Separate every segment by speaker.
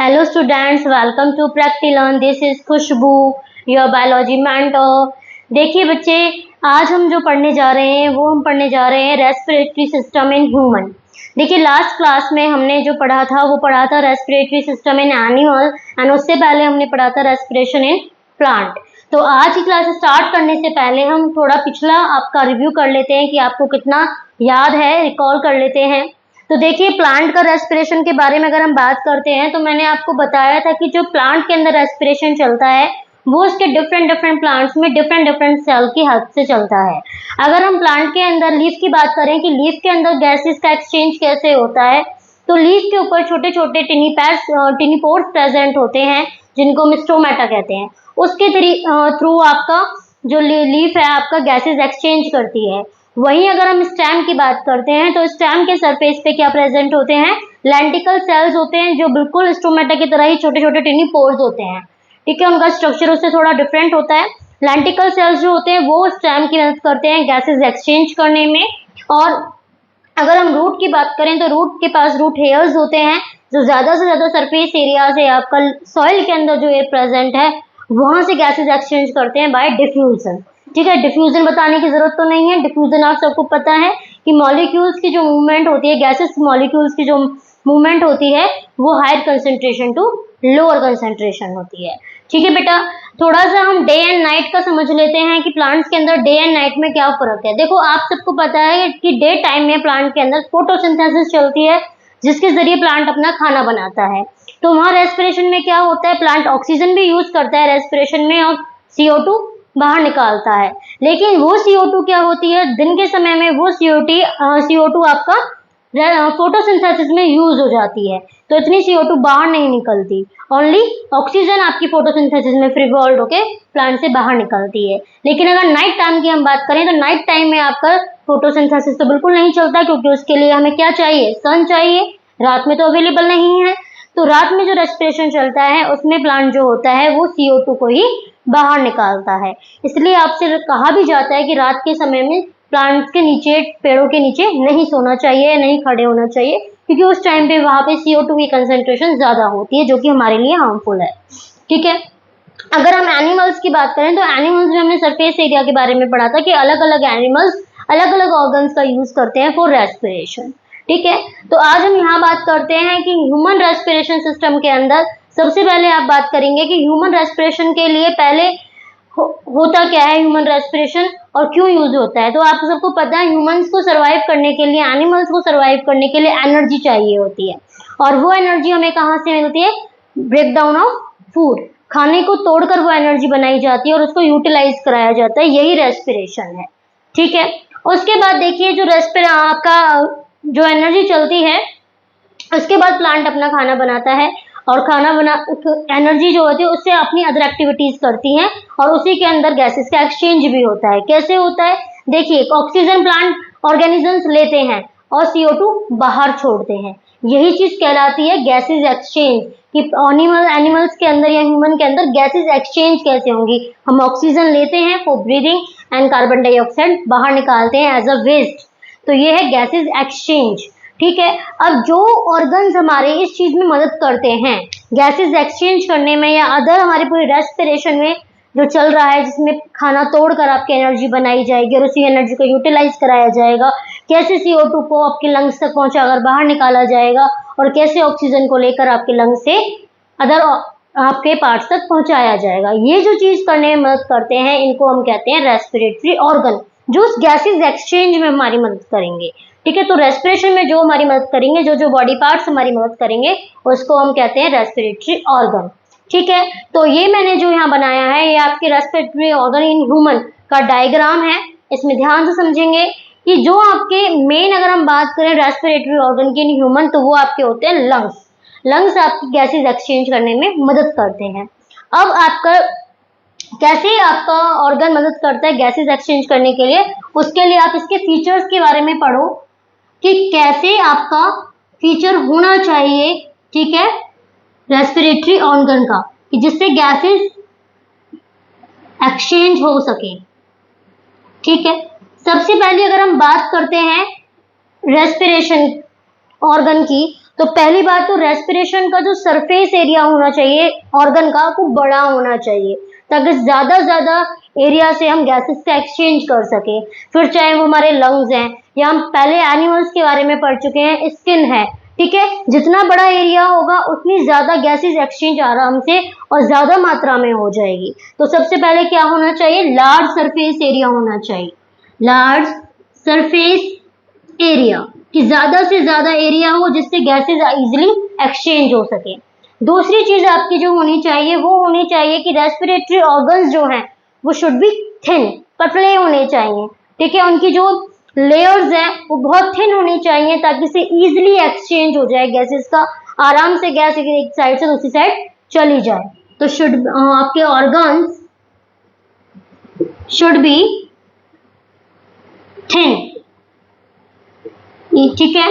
Speaker 1: Hello students, welcome to Practilearn. This is Khushboo, your biology mentor. देखिए बच्चे, आज हम जो पढ़ने जा रहे हैं वो हम पढ़ने जा रहे हैं रेस्पिरेटरी सिस्टम इन ह्यूमन। देखिए लास्ट क्लास में हमने जो पढ़ा था respiratory system in animal and उससे पहले हमने पढ़ा था रेस्पिरेशन इन प्लांट। तो आज की क्लास स्टार्ट करने से पहले हम थोड़ा पिछला आपका रिव्यू कर लेते हैं कि आपको कितना याद है, रिकॉल कर लेते हैं। तो देखिए प्लांट का रेस्पिरेशन के बारे में अगर हम बात करते हैं तो मैंने आपको बताया था कि जो प्लांट के अंदर रेस्पिरेशन चलता है वो उसके डिफरेंट प्लांट्स में डिफरेंट सेल की हेल्प से चलता है। अगर हम प्लांट के अंदर लीफ की बात करें कि लीफ के अंदर गैसेस का एक्सचेंज कैसे होता है, तो लीफ के ऊपर छोटे छोटे टिनी पोर्स प्रेजेंट होते हैं जिनको हम स्टोमेटा कहते हैं। उसके थ्रू आपका जो लीफ है आपका गैसेस एक्सचेंज करती है। वहीं अगर हम स्टेम की बात करते हैं तो स्टेम के सरफेस पे क्या प्रेजेंट होते हैं, लेंटिकल सेल्स होते हैं जो बिल्कुल स्टोमेटा की तरह ही छोटे छोटे टिनी पोर्स होते हैं। ठीक है, उनका स्ट्रक्चर उससे थोड़ा डिफरेंट होता है। लेंटिकल सेल्स जो होते हैं वो स्टेम की मदद करते हैं गैसेस एक्सचेंज करने में। और अगर हम रूट की बात करें तो रूट के पास रूट हेयर्स होते हैं जो ज्यादा से ज्यादा सरफेस एरिया से आपका सॉइल के अंदर जो एयर प्रेजेंट है वहां से गैसेस एक्सचेंज करते हैं बाय डिफ्यूजन। ठीक है, डिफ्यूजन बताने की जरूरत तो नहीं है, डिफ्यूजन आप सबको पता है कि मॉलिक्यूल्स की जो मूवमेंट होती है, गैसेस मॉलिक्यूल्स की जो मूवमेंट होती है वो higher concentration to lower concentration होती है। ठीक है बेटा, थोड़ा सा हम डे एंड नाइट का समझ लेते हैं कि प्लांट्स के अंदर डे एंड नाइट में क्या फर्क है। देखो आप सबको पता है कि डे टाइम में प्लांट के अंदर फोटोसिंथेसिस चलती है जिसके जरिए प्लांट अपना खाना बनाता है। तो वहां रेस्पिरेशन में क्या होता है, प्लांट ऑक्सीजन भी यूज करता है रेस्पिरेशन में और CO2 बाहर निकालता है। लेकिन वो CO2 क्या होती है, दिन के समय में वो CO2 आपका फोटोसिंथेसिस में यूज हो जाती है, तो इतनी CO2 बाहर नहीं निकलती। ओनली ऑक्सीजन आपकी फोटोसिंथेसिस में फ्रीवॉल्ड होके प्लांट से बाहर निकलती है। लेकिन अगर नाइट टाइम की हम बात करें तो नाइट टाइम में आपका फोटोसिंथेसिस तो बिल्कुल नहीं चलता, क्योंकि उसके लिए हमें क्या चाहिए, सन चाहिए। रात में तो अवेलेबल नहीं है, तो रात में जो रेस्पिरेशन चलता है उसमें प्लांट जो होता है वो CO2 को ही बाहर निकालता है। इसलिए आपसे कहा भी जाता है कि रात के समय में प्लांट्स के नीचे, पेड़ों के नीचे नहीं सोना चाहिए, नहीं खड़े होना चाहिए, क्योंकि उस टाइम पे वहां पे CO2 की कंसेंट्रेशन ज्यादा होती है जो कि हमारे लिए हार्मफुल है। ठीक है, अगर हम एनिमल्स की बात करें तो एनिमल्स में हमने सरफेस एरिया के बारे में पढ़ा था कि अलग अलग एनिमल्स अलग अलग ऑर्गन्स का यूज करते हैं फॉर रेस्पिरेशन। ठीक है, तो आज हम यहाँ बात करते हैं कि ह्यूमन रेस्पिरेशन सिस्टम के अंदर सबसे पहले आप बात करेंगे कि ह्यूमन रेस्पिरेशन के लिए पहले होता क्या है ह्यूमन रेस्पिरेशन और क्यों यूज होता है। तो आप सबको पता है ह्यूमंस को सरवाइव करने के लिए, एनिमल्स को सरवाइव करने के लिए एनर्जी चाहिए होती है, और वो एनर्जी हमें कहाँ से मिलती है, ब्रेक डाउन ऑफ फूड, खाने को तोड़कर वो एनर्जी बनाई जाती है और उसको यूटिलाइज कराया जाता है, यही रेस्पिरेशन है। ठीक है, उसके बाद देखिए जो आपका जो एनर्जी चलती है उसके बाद प्लांट अपना खाना बनाता है, और खाना बना एनर्जी जो होती है उससे अपनी अदर एक्टिविटीज करती हैं, और उसी के अंदर गैसेस का एक्सचेंज भी होता है। कैसे होता है, देखिए ऑक्सीजन प्लांट ऑर्गेनिजम्स लेते हैं और CO2 बाहर छोड़ते हैं, यही चीज कहलाती है गैसेस एक्सचेंज। कि एनिमल्स के अंदर या ह्यूमन के अंदर गैसेस एक्सचेंज कैसे होंगी, हम ऑक्सीजन लेते हैं for breathing and carbon dioxide बाहर निकालते हैं एज अ वेस्ट, तो ये है गैसेस एक्सचेंज। ठीक है, अब जो ऑर्गन्स हमारे इस चीज में मदद करते हैं गैसेस एक्सचेंज करने में या अदर हमारे पूरे रेस्पिरेशन में जो चल रहा है, जिसमें खाना तोड़कर आपकी एनर्जी बनाई जाएगी और उसी एनर्जी को यूटिलाइज कराया जाएगा, कैसे CO2 को आपके लंग्स तक पहुंचाकर बाहर निकाला जाएगा, और कैसे ऑक्सीजन को लेकर आपके लंग्स से अदर आपके पार्ट्स तक पहुंचाया जाएगा, ये जो चीज करने में मदद करते हैं इनको हम कहते हैं रेस्पिरेटरी ऑर्गन, जो गैसेस एक्सचेंज में हमारी मदद करेंगे। ठीक है, तो रेस्पिरेशन में जो हमारी मदद करेंगे, जो जो बॉडी पार्ट्स हमारी मदद करेंगे उसको हम कहते हैं रेस्पिरेटरी ऑर्गन। ठीक है, तो ये मैंने जो यहाँ बनाया है ये आपके रेस्पिरेटरी ऑर्गन इन ह्यूमन का डायग्राम है। इसमें ध्यान से समझेंगे कि जो आपके मेन, अगर हम बात करें रेस्पिरेटरी ऑर्गन की इन ह्यूमन, तो वो आपके होते हैं लंग्स। लंग्स आपकी गैसेज एक्सचेंज करने में मदद करते हैं। अब आपका कैसे आपका ऑर्गन मदद करता है गैसेज एक्सचेंज करने के लिए, उसके लिए आप इसके फीचर्स के बारे में पढ़ो कि कैसे आपका फीचर होना चाहिए। ठीक है, रेस्पिरेटरी ऑर्गन का, कि जिससे गैसेस एक्सचेंज हो सके। ठीक है, सबसे पहले अगर हम बात करते हैं रेस्पिरेशन ऑर्गन की, तो पहली बात तो रेस्पिरेशन का जो सरफेस एरिया होना चाहिए ऑर्गन का वो बड़ा होना चाहिए, ताकि ज्यादा एरिया से हम गैसेस का एक्सचेंज कर सके। फिर चाहे वो हमारे लंग्स हैं, या हम पहले एनिमल्स के बारे में पढ़ चुके हैं, स्किन है, ठीक है। जितना बड़ा एरिया होगा उतनी ज्यादा गैसेस एक्सचेंज आराम से और ज्यादा मात्रा में हो जाएगी। तो सबसे पहले क्या होना चाहिए, लार्ज सरफेस एरिया होना चाहिए, लार्ज सरफेस एरिया, कि ज्यादा से ज्यादा एरिया हो जिससे गैसेस इजिली एक्सचेंज हो सके। दूसरी चीज आपकी जो होनी चाहिए वो होनी चाहिए कि रेस्पिरेटरी ऑर्गन्स जो हैं वो शुड बी थिन, पतले होने चाहिए, ठीक है। उनकी जो लेयर्स हैं वो बहुत थिन होनी चाहिए ताकि से इजिली एक्सचेंज हो जाए गैसेस का, आराम से गैस एक साइड से दूसरी साइड चली जाए। तो शुड आपके ऑर्गन्स शुड बी थिन, ठीक है,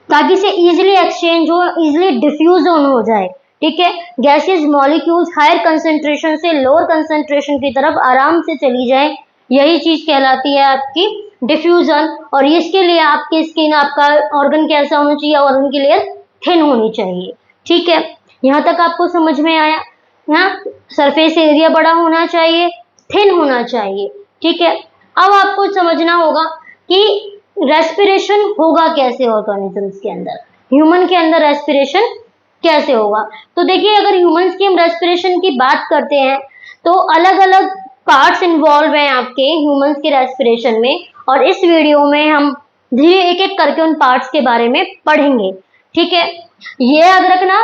Speaker 1: ताकि से इजिली एक्सचेंज हो, इजिली डिफ्यूज हो जाए, ठीक है। गैसेस मॉलिक्यूल्स हायर कंसंट्रेशन से लोअर कंसंट्रेशन की तरफ आराम से चली जाए, यही चीज कहलाती है आपकी डिफ्यूजन। और इसके लिए आपकी स्किन, आपका ऑर्गन कैसा होना चाहिए, ऑर्गन की लेयर थिन होनी चाहिए, ठीक है। यहाँ तक आपको समझ में आया ना, सरफेस एरिया बड़ा होना चाहिए, थिन होना चाहिए, ठीक है। अब आपको समझना होगा कि रेस्पिरेशन होगा कैसे ऑर्गेनिजम्स के अंदर, ह्यूमन के अंदर रेस्पिरेशन कैसे होगा। तो देखिए, अगर ह्यूमंस की हम रेस्पिरेशन की बात करते हैं तो अलग अलग पार्ट्स इन्वॉल्व हैं आपके ह्यूमंस के रेस्पिरेशन में, और इस वीडियो में हम धीरे एक एक करके उन पार्ट्स के बारे में पढ़ेंगे, ठीक है। ये याद रखना,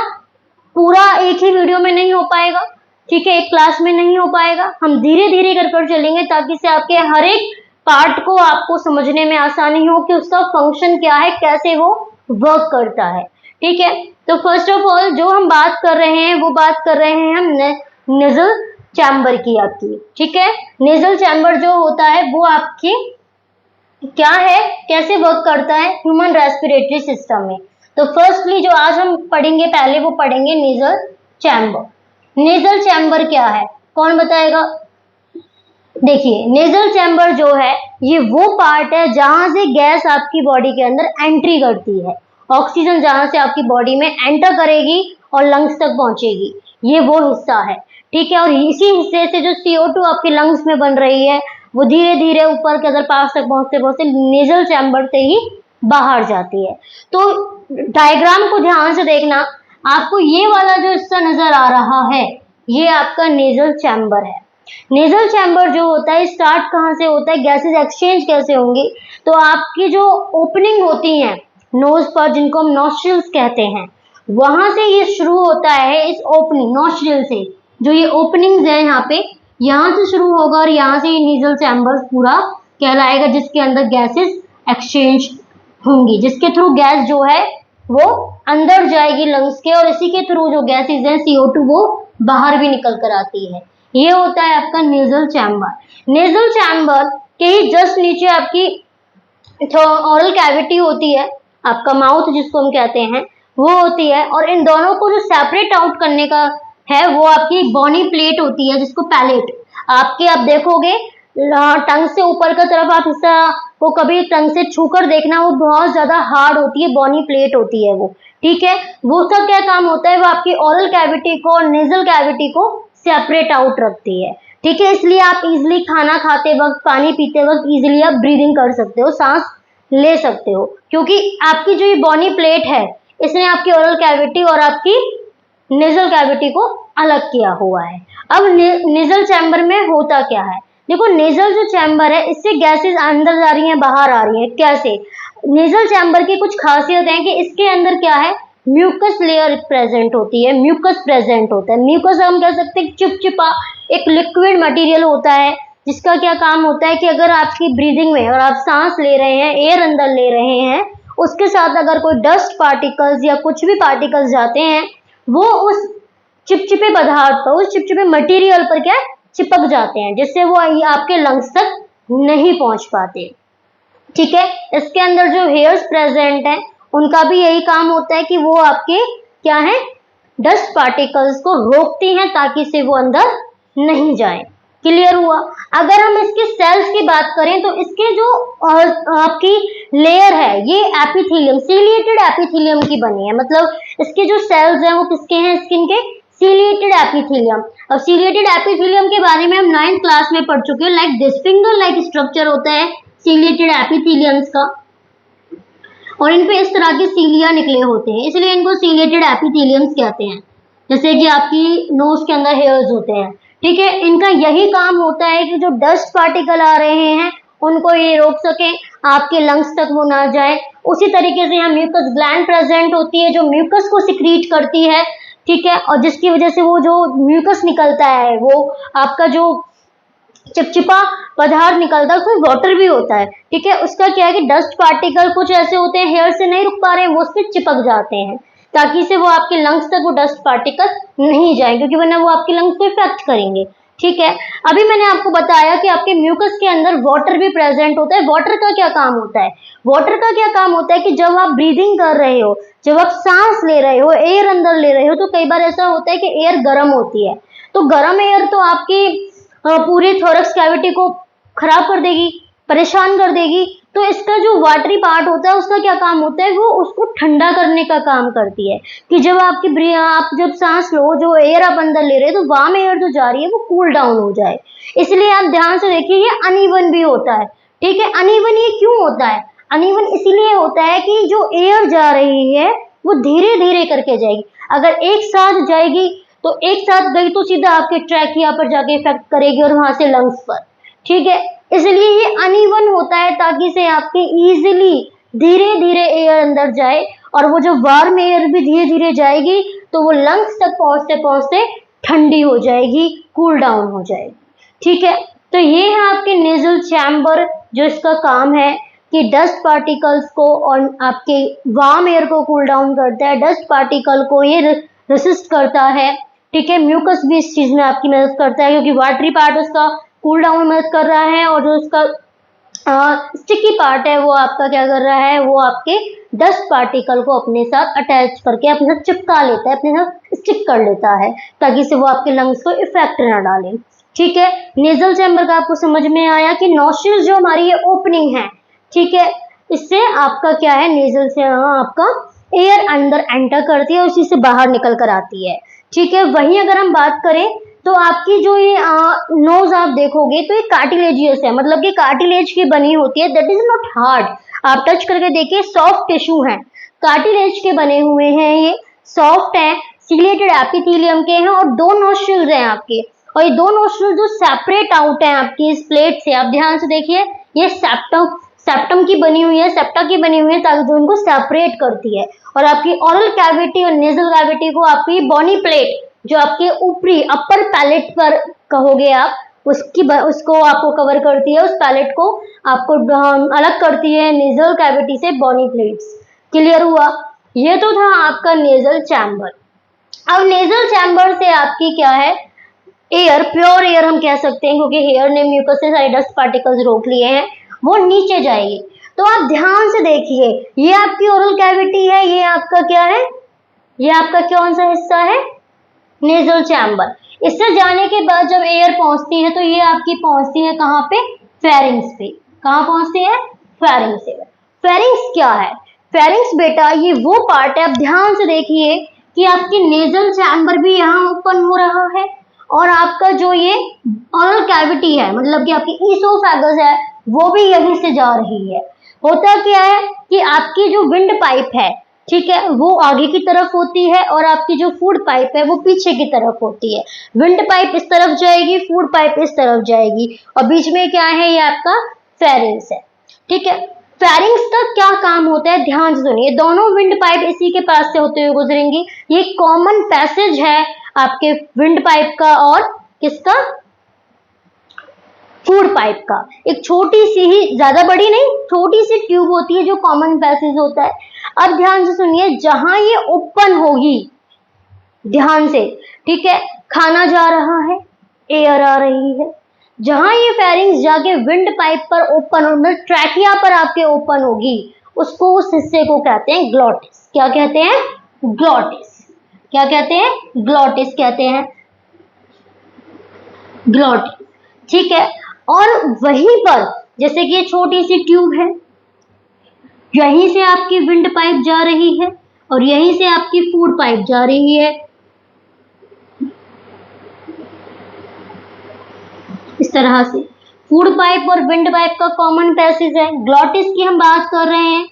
Speaker 1: पूरा एक ही वीडियो में नहीं हो पाएगा, ठीक है, एक क्लास में नहीं हो पाएगा, हम धीरे धीरे कर चलेंगे ताकि से आपके हर एक पार्ट को आपको समझने में आसानी हो कि उसका फंक्शन क्या है, कैसे वो वर्क करता है, ठीक है। तो फर्स्ट ऑफ ऑल जो हम बात कर रहे हैं वो बात कर रहे हैं हम नेजल चैम्बर की आपकी, ठीक है। नेजल चैम्बर जो होता है वो आपकी क्या है, कैसे वर्क करता है ह्यूमन रेस्पिरेटरी सिस्टम में। तो फर्स्टली जो आज हम पढ़ेंगे, पहले वो पढ़ेंगे नेजल चैम्बर। नेजल चैम्बर क्या है, कौन बताएगा। देखिए, नेजल चैम्बर जो है ये वो पार्ट है जहां से गैस आपकी बॉडी के अंदर एंट्री करती है, ऑक्सीजन जहां से आपकी बॉडी में एंटर करेगी और लंग्स तक पहुंचेगी, ये वो हिस्सा है, ठीक है। और इसी हिस्से से जो CO2 आपके लंग्स में बन रही है वो धीरे धीरे ऊपर के अंदर पास तक पहुंचते पहुंचते नेजल चैम्बर से ही बाहर जाती है। तो डायग्राम को ध्यान से देखना, आपको ये वाला जो हिस्सा नजर आ रहा है ये आपका नेजल चैम्बर है। नेजल चैम्बर जो होता है स्टार्ट कहाँ से होता है, गैसेस एक्सचेंज कैसे होंगे। तो आपकी जो ओपनिंग होती है नोज पर, जिनको हम नॉस्ट्रिल्स कहते हैं, वहां से ये शुरू होता है, इस ओपनिंग नॉस्ट्रिल से जो ये ओपनिंग्स है यहाँ पे, यहाँ से शुरू होगा और यहाँ से ये नेजल चैम्बर पूरा कहलाएगा, जिसके अंदर गैसेस एक्सचेंज होंगी, जिसके थ्रू गैस जो है वो अंदर जाएगी लंग्स के, और इसी के थ्रू जो गैसेस है CO2 वो बाहर भी निकल कर आती है। ये होता है आपका नेजल चैम्बर। नेजल चैम्बर के ही जस्ट नीचे आपकी ऑरल कैविटी होती है, आपका माउथ जिसको हम कहते हैं वो होती है, और इन दोनों को जो सेपरेट आउट करने का है वो आपकी बोनी प्लेट होती है, जिसको पैलेट आपके, आप देखोगे टंग से ऊपर का तरफ आप हिस्सा वो कभी टंग से छूकर देखना, वो बहुत ज्यादा हार्ड होती है, बोनी प्लेट होती है वो, ठीक है। वो उसका क्या काम होता है, वो आपकी ऑरल कैविटी को और नेजल कैविटी को सेपरेट आउट रखती है, ठीक है। इसलिए आप इजिली खाना खाते वक्त, पानी पीते वक्त इजिली आप ब्रीदिंग कर सकते हो, सांस ले सकते हो, क्योंकि आपकी जो ये बोनी प्लेट है इसने आपकी ओरल कैविटी और आपकी नेजल कैविटी को अलग किया हुआ है। अब नेजल चैम्बर में होता क्या है, देखो नेजल जो चैम्बर है इससे गैसेस अंदर जा रही हैं, बाहर आ रही हैं, कैसे। नेजल चैम्बर की कुछ खासियत है कि इसके अंदर क्या है, म्यूकस लेयर प्रेजेंट होती है, म्यूकस प्रेजेंट होता है। म्यूकस हम कह सकते हैं चिपचिपा एक लिक्विड मटेरियल होता है, जिसका क्या काम होता है कि अगर आपकी ब्रीदिंग में, अगर आप सांस ले रहे हैं, एयर अंदर ले रहे हैं, उसके साथ अगर कोई डस्ट पार्टिकल्स या कुछ भी पार्टिकल्स जाते हैं, वो उस चिपचिपे पदार्थ पर, उस चिपचिपे मटेरियल पर क्या चिपक जाते हैं, जिससे वो आपके लंग्स तक नहीं पहुंच पाते, ठीक है। इसके अंदर जो हेयर्स प्रेजेंट हैं उनका भी यही काम होता है कि वो आपके क्या है, डस्ट पार्टिकल्स को रोकती हैं ताकि से वो अंदर नहीं जाए, क्लियर हुआ। अगर हम इसके सेल्स की बात करें तो इसके जो आपकी लेयर है ये एपिथेलियम, सीलिएटेड एपिथेलियम की बनी है। मतलब इसके जो सेल्स हैं वो किसके हैं, स्किन के सीलिएटेड एपिथेलियम। अब सीलिएटेड एपिथेलियम के बारे में हम 9th क्लास में पढ़ चुके हैं। Like this finger like structure होता है सीलिएटेड एपिथेलियम्स का, और इन पे इस तरह के सीलिया निकले होते हैं, इसलिए इनको सीलिएटेड एपिथेलियम्स कहते हैं। जैसे कि आपकी नोज के अंदर हेयर्स होते हैं, ठीक है। इनका यही काम होता है कि जो डस्ट पार्टिकल आ रहे हैं उनको ये रोक सके, आपके लंग्स तक वो ना जाए। उसी तरीके से यहाँ म्यूकस ग्लैंड प्रेजेंट होती है जो म्यूकस को सिक्रीट करती है, ठीक है, और जिसकी वजह से वो जो म्यूकस निकलता है वो आपका जो चिपचिपा पदार्थ निकलता है उसमें वाटर भी होता है, ठीक है। उसका क्या है कि डस्ट पार्टिकल कुछ ऐसे होते हैं हेयर से नहीं रुक पा रहे हैं, वो उस पर चिपक जाते हैं ताकि से वो आपके लंग्स तक वो डस्ट पार्टिकल नहीं जाए, क्योंकि वरना वो आपके लंग्स को इफेक्ट करेंगे, ठीक है। अभी मैंने आपको बताया कि आपके म्यूकस के अंदर वाटर भी प्रेजेंट होता है। वाटर का क्या काम होता है, वाटर का क्या काम होता है कि जब आप ब्रीदिंग कर रहे हो, जब आप सांस ले रहे हो, एयर अंदर ले रहे हो, तो कई बार ऐसा होता है कि एयर गर्म होती है, तो गर्म एयर तो आपकी पूरे थोरक्स कैविटी को खराब कर देगी, परेशान कर देगी। तो इसका जो वाटरी पार्ट होता है उसका क्या काम होता है, वो उसको ठंडा करने का काम करती है कि जब आप जब सांस लो, जो एयर आप अंदर ले रहे हो, तो वार्म एयर जो जा रही है वो कूल डाउन हो जाए। इसलिए आप ध्यान से देखिए ये अनइवन भी होता है, ठीक है। अनइवन ये क्यों होता है, अनइवन इसीलिए होता है कि जो एयर जा रही है वो धीरे धीरे करके जाएगी। अगर एक साथ जाएगी तो एक साथ गई तो सीधा आपके ट्रैकिया पर जाके इफेक्ट करेगी और वहां से लंग्स पर, ठीक है। इसलिए ये अनइवन होता है ताकि से आपके इजीली धीरे धीरे एयर अंदर जाए, और वो जो वार्म एयर भी धीरे धीरे जाएगी तो वो लंग्स तक पहुंचते पहुंचते ठंडी हो जाएगी, कूल डाउन हो जाएगी, ठीक है। तो ये है आपके नेजल चैम्बर, जो इसका काम है कि डस्ट पार्टिकल्स को और आपके वार्म एयर को कूल डाउन करता है, डस्ट पार्टिकल को ये रेसिस्ट करता है, ठीक है। म्यूकस भी इस चीज में आपकी मदद करता है क्योंकि वाटरी पार्ट उसका कूल डाउन में मदद कर रहा है, और जो उसका स्टिकी पार्ट है वो आपका क्या कर रहा है, वो आपके डस्ट पार्टिकल को अपने साथ अटैच करके अपने साथ चिपका लेता है, अपने साथ स्टिक कर लेता है ताकि से वो आपके लंग्स को इफेक्ट ना डाले, ठीक है। नेजल चैम्बर का आपको समझ में आया कि नॉस्ट्रिल जो हमारी ये ओपनिंग है, ठीक है, इससे आपका क्या है, नेजल से आपका एयर अंदर एंटर करती है, उसी से बाहर निकल कर आती है, ठीक है। वहीं अगर हम बात करें तो आपकी जो ये नोज आप देखोगे तो ये कार्टिलेजियस है, मतलब कि कार्टिलेज की बनी होती है, दैट इज नॉट हार्ड। आप टच करके देखिए सॉफ्ट टिश्यू है, कार्टिलेज के बने हुए हैं, ये सॉफ्ट है, सीलिएटेड एपिथेलियम के हैं, और दो नोस्ट्रिल्स हैं आपके, और ये दो नोस्ट्रिल्स जो सेपरेट आउट है आपकी इस प्लेट से, आप ध्यान से देखिए ये सेप्टम की बनी हुई है, सेप्टा की बनी हुई है, ताकि जो इनको सेपरेट करती है, और आपकी ओरल कैविटी और नेजल कैविटी को आपकी बॉनी प्लेट जो आपके ऊपरी अपर पैलेट पर कहोगे आप, उसको आपको कवर करती है, उस पैलेट को आपको अलग करती है नेजल कैविटी से बॉनी प्लेट्स। क्लियर हुआ, ये तो था आपका नेजल चैम्बर। अब नेजल चैम्बर से आपकी क्या है, एयर, प्योर एयर हम कह सकते हैं क्योंकि हेयर ने म्यूकस से सारे डस्ट पार्टिकल्स रोक लिए हैं, वो नीचे जाएगी। तो आप ध्यान से देखिए ये आपकी ओरल कैविटी है, ये आपका क्या है, ये आपका कौन सा हिस्सा है, नेजल चैम्बर। इससे जाने के बाद जब एयर पहुंचती है तो ये आपकी पहुंचती है कहाँ पे, फेरिंग्स पे। कहाँ पहुंचती है, फेरिंग्स पे। फेरिंग्स क्या है, फेरिंग्स बेटा ये वो पार्ट है, आप ध्यान से देखिए कि आपकी नेजल चैम्बर भी यहाँ ओपन हो रहा है, और आपका जो ये ओरल कैविटी है, मतलब कि आपकी ईसोफेगस है, वो भी यहीं से जा रही है। होता क्या है कि आपकी जो विंड पाइप है, ठीक है, वो आगे की तरफ होती है, और आपकी जो फूड पाइप है वो पीछे की तरफ होती है। विंड पाइप इस तरफ जाएगी, फूड पाइप इस तरफ जाएगी, और बीच में क्या है, ये आपका फेरिंग्स है, ठीक है। फेरिंग्स का क्या काम होता है, ध्यान से सुनिए, दोनों विंड पाइप इसी के पास से होते हुए गुजरेंगी। ये कॉमन पैसेज है आपके विंड पाइप का और किसका, फूड पाइप का। एक छोटी सी ही, ज्यादा बड़ी नहीं, छोटी सी ट्यूब होती है जो कॉमन पैसेज होता है। अब ध्यान से सुनिए, जहां ये ओपन होगी, ध्यान से, ठीक है, खाना जा रहा है, एयर आ रही है, जहां ये फेरिंग्स जाके विंड पाइप पर ओपन, मतलब ट्रैकिया पर आपके ओपन होगी, उसको, उस हिस्से को कहते हैं ग्लॉटिस। क्या कहते हैं, ग्लॉटिस। क्या कहते हैं, ग्लॉटिस कहते हैं, ग्लॉटिस। ठीक है। और वहीं पर जैसे कि ये छोटी सी ट्यूब है, यहीं से आपकी विंड पाइप जा रही है और यहीं से आपकी फूड पाइप जा रही है, इस तरह से। फूड पाइप और विंड पाइप का कॉमन पैसेज है। ग्लॉटिस की हम बात कर रहे हैं,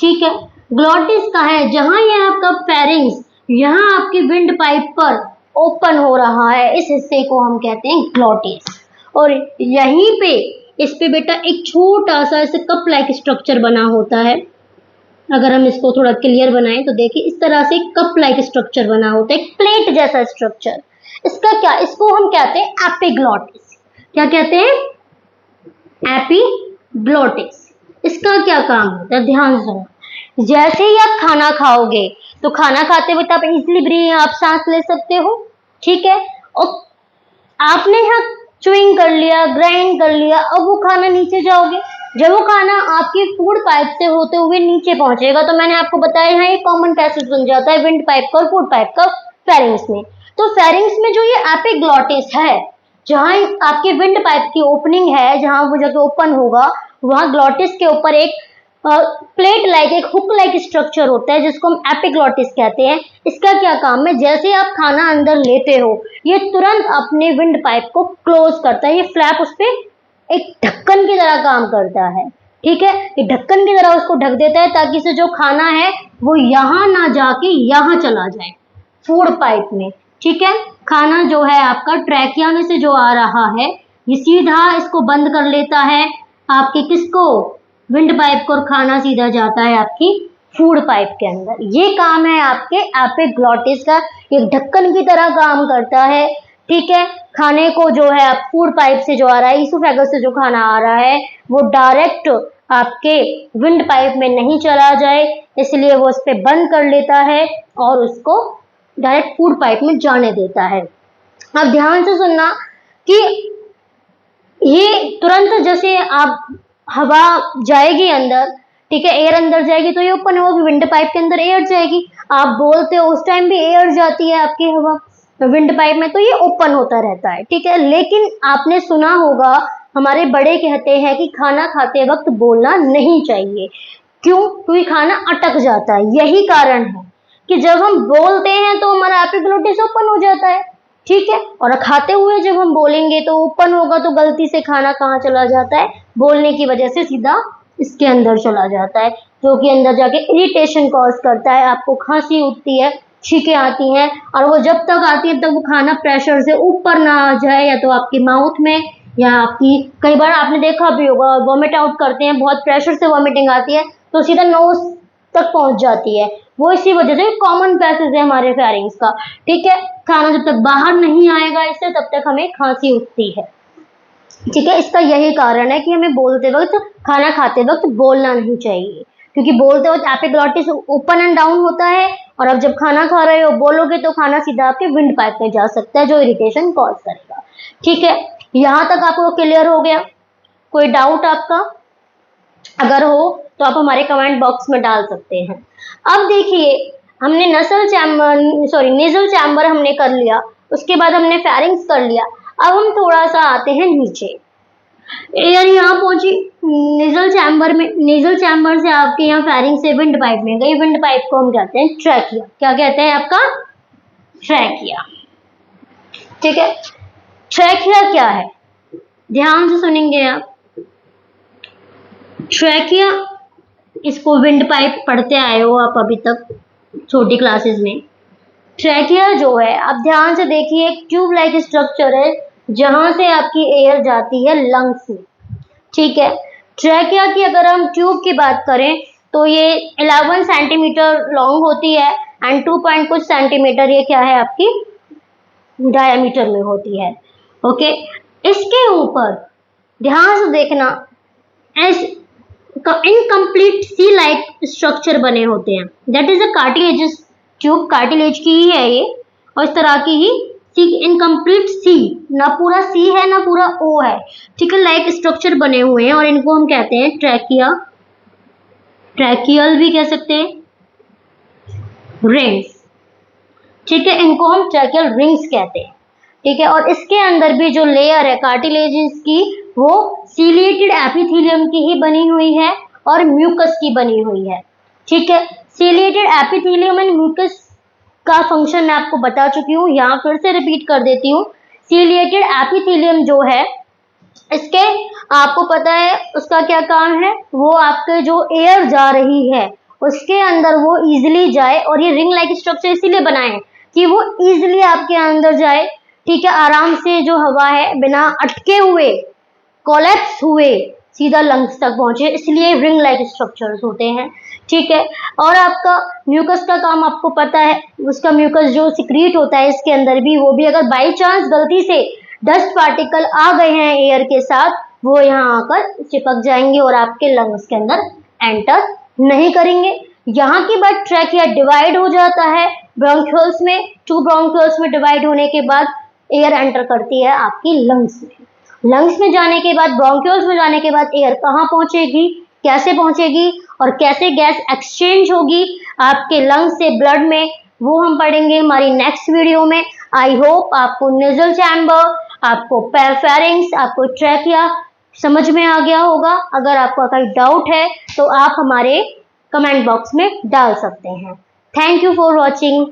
Speaker 1: ठीक है। ग्लॉटिस का है जहां ये आपका फेरिंग्स, यहाँ आपकी विंड पाइप पर ओपन हो रहा है, इस हिस्से को हम कहते हैं ग्लॉटिस। और यहीं पे इस पे बेटा एक छोटा सा ऐसे कप लाइक स्ट्रक्चर बना होता है। अगर हम इसको थोड़ा क्लियर बनाएं तो देखिए इस तरह से कप लाइक स्ट्रक्चर बना होता है, एक प्लेट जैसा स्ट्रक्चर। इसका क्या, इसको हम कहते हैं एपिग्लॉटिस। क्या कहते हैं? एपिग्लॉटिस। इसका क्या काम होता है, ध्यान सुनो। जैसे ही आप खाना खाओगे तो खाना खाते वक्त आप इजिली आप सांस ले सकते हो, ठीक है। और आपने यहाँ च्युइंग कर लिया, ग्राइंड कर लिया, अब वो खाना नीचे जाओगे, जब वो खाना आपकी फूड पाइप से होते हुए नीचे पहुंचेगा तो मैंने आपको बताया यहाँ एक कॉमन पैसेज बन जाता है विंड पाइप का और फूड पाइप का फेरिंग्स में। तो फेरिंग्स में जो ये एपिग्लॉटिस है, जहां आपकी विंड पाइप की ओपनिंग है, जहां वो जगह ओपन होगा, वहां ग्लॉटिस के ऊपर एक प्लेट लाइक, एक हुक लाइक स्ट्रक्चर होता है जिसको हम एपिग्लॉटिस कहते हैं। इसका क्या काम है, जैसे आप खाना अंदर लेते हो ये तुरंत अपने विंड पाइप को क्लोज करता है। ये फ्लैप उस पे एक ढक्कन की तरह काम करता है, ठीक है। ये ढक्कन की तरह उसको ढक देता है ताकि से जो खाना है वो यहाँ ना जाके यहाँ चला जाए फूड पाइप में, ठीक है। खाना जो है आपका ट्रैकिया में से जो आ रहा है ये सीधा इसको बंद कर लेता है आपके किसको, विंड पाइप को, और खाना सीधा जाता है आपकी फूड पाइप के अंदर। ये काम है आपके एपिग्लॉटिस का, एक ढक्कन की तरह काम करता है, ठीक है। खाने को जो है आप फूड पाइप से जो आ रहा है, ईसोफेगस से जो खाना आ रहा है वो डायरेक्ट आपके विंड पाइप में नहीं चला जाए, इसलिए वो उस पर बंद कर लेता है और उसको डायरेक्ट फूड पाइप में जाने देता है। अब ध्यान से सुनना कि ये तुरंत जैसे आप हवा जाएगी अंदर, ठीक है, एयर अंदर जाएगी तो ये ओपन होगी, विंड पाइप के अंदर एयर जाएगी। आप बोलते हो उस टाइम भी एयर जाती है आपकी हवा विंड पाइप में, तो ये ओपन होता रहता है, ठीक है। लेकिन आपने सुना होगा हमारे बड़े कहते हैं कि खाना खाते वक्त बोलना नहीं चाहिए। क्यों? क्योंकि खाना अटक जाता है। यही कारण है कि जब हम बोलते हैं तो हमारा एपिग्लॉटिस ओपन हो जाता है, ठीक है। और खाते हुए जब हम बोलेंगे तो ओपन होगा तो गलती से खाना कहाँ चला जाता है, बोलने की वजह से सीधा इसके अंदर चला जाता है, जो कि अंदर जाके इरिटेशन कॉज करता है, आपको खांसी उठती है, छींकें आती हैं, और वो जब तक आती है तब वो खाना प्रेशर से ऊपर ना आ जाए, या तो आपकी माउथ में या आपकी, कई बार आपने देखा भी होगा वॉमिट आउट करते हैं, बहुत प्रेशर से वॉमिटिंग आती है तो सीधा नोज तक पहुंच जाती है, वो इसी वजह से कॉमन पैसेज है हमारे फेरिंग्स का, ठीक है। खाना जब तक बाहर नहीं आएगा इससे तब तक हमें खांसी उठती है, ठीक है। इसका यही कारण है कि हमें बोलते वक्त, खाना खाते वक्त बोलना नहीं चाहिए, क्योंकि बोलते वक्त एपिग्लॉटिस ओपन एंड डाउन होता है, और अब जब खाना खा रहे हो बोलोगे तो खाना सीधा आपके विंड पाइप में जा सकता है जो इरिटेशन कॉज करेगा, ठीक है। यहाँ तक आपको क्लियर हो गया? कोई डाउट आपका? अगर हो तो आप हमारे कमेंट बॉक्स में डाल सकते हैं। अब देखिए हमने नेजल चैम्बर हमने कर लिया, उसके बाद हमने फेरिंग्स कर लिया। अब हम थोड़ा सा आते हैं नीचे, एयर यहाँ पहुंची नेजल चैम्बर में, नेजल चैम्बर से आपके यहाँ फेरिंग से विंड पाइप में गई, विंड पाइप को हम कहते हैं ट्रैकिया। क्या कहते हैं आपका? ट्रैकिया, ठीक है। ट्रैकिया क्या है, ध्यान से सुनेंगे आप। ट्रैकिया, इसको विंड पाइप पढ़ते आए हो आप अभी तक छोटी क्लासेस में। ट्रैकिया जो है, आप ध्यान से देखिए, एक ट्यूब लाइक स्ट्रक्चर है जहां से आपकी एयर जाती है लंग्स में, ठीक है। ट्रैकिया की अगर हम ट्यूब की बात करें तो ये 11 सेंटीमीटर लॉन्ग होती है एंड 2 पॉइंट कुछ सेंटीमीटर ये क्या है आपकी डायमीटर में होती है, ओके। इसके ऊपर ध्यान से देखना, इनकम्प्लीट सी लाइक स्ट्रक्चर बने होते हैं, that is a cartilage tube, cartilage की ही है ये, और इस तरह की ही सी, इनकम्प्लीट सी, ना पूरा सी है ना पूरा ओ है, ठीक है, लाइक स्ट्रक्चर बने हुए हैं, और इनको हम कहते हैं ट्रैकिया, ट्रैकियल भी कह सकते हैं, रिंग्स, ठीक है। इनको हम ट्रैकियल रिंग्स कहते हैं, ठीक है। और इसके अंदर भी जो लेयर है कार्टिलेजेस की, वो सीलिएटेड एपिथेलियम की ही बनी हुई है और म्यूकस की बनी हुई है। ठीक है। सीलिएटेड एपिथेलियम एंड म्यूकस का फंक्शन मैं आपको बता चुकी हूँ, यहाँ फिर से रिपीट कर देती हूँ। सीलिएटेड एपिथेलियम जो है, इसके आपको पता है उसका क्या काम है, वो आपके जो एयर जा रही है उसके अंदर वो इजीली जाए, और ये रिंग लाइक स्ट्रक्चर इसीलिए बनाए हैं कि वो इजीली आपके अंदर जाए। ठीक है। आराम से जो हवा है बिना अटके हुए, कोलैप्स हुए सीधा लंग्स तक पहुंचे, इसलिए रिंग लाइक स्ट्रक्चर्स होते हैं। ठीक है। और आपका म्यूकस का काम आपको पता है, उसका म्यूकस जो सिक्रीट होता है इसके अंदर भी, वो भी अगर बाई चांस गलती से डस्ट पार्टिकल आ गए हैं एयर के साथ, वो यहाँ आकर चिपक जाएंगे और आपके लंग्स के अंदर एंटर नहीं करेंगे। यहाँ की बात ट्रैकिया डिवाइड हो जाता है ब्रोंक्यूल्स में, 2 ब्रोंक्यूल्स में डिवाइड होने के बाद एयर एंटर करती है आपकी लंग्स में। लंग्स में जाने के बाद, ब्रोंक्यूल्स में जाने के बाद एयर कहाँ पहुंचेगी, कैसे पहुंचेगी और कैसे गैस एक्सचेंज होगी आपके लंग्स से ब्लड में, वो हम पढ़ेंगे हमारी नेक्स्ट वीडियो में। आई होप आपको नेजल चैम्बर, आपको फेरिंग्स, आपको ट्रैकिया समझ में आ गया होगा। अगर आपका कोई डाउट है तो आप हमारे कमेंट बॉक्स में डाल सकते हैं। Thank you for watching.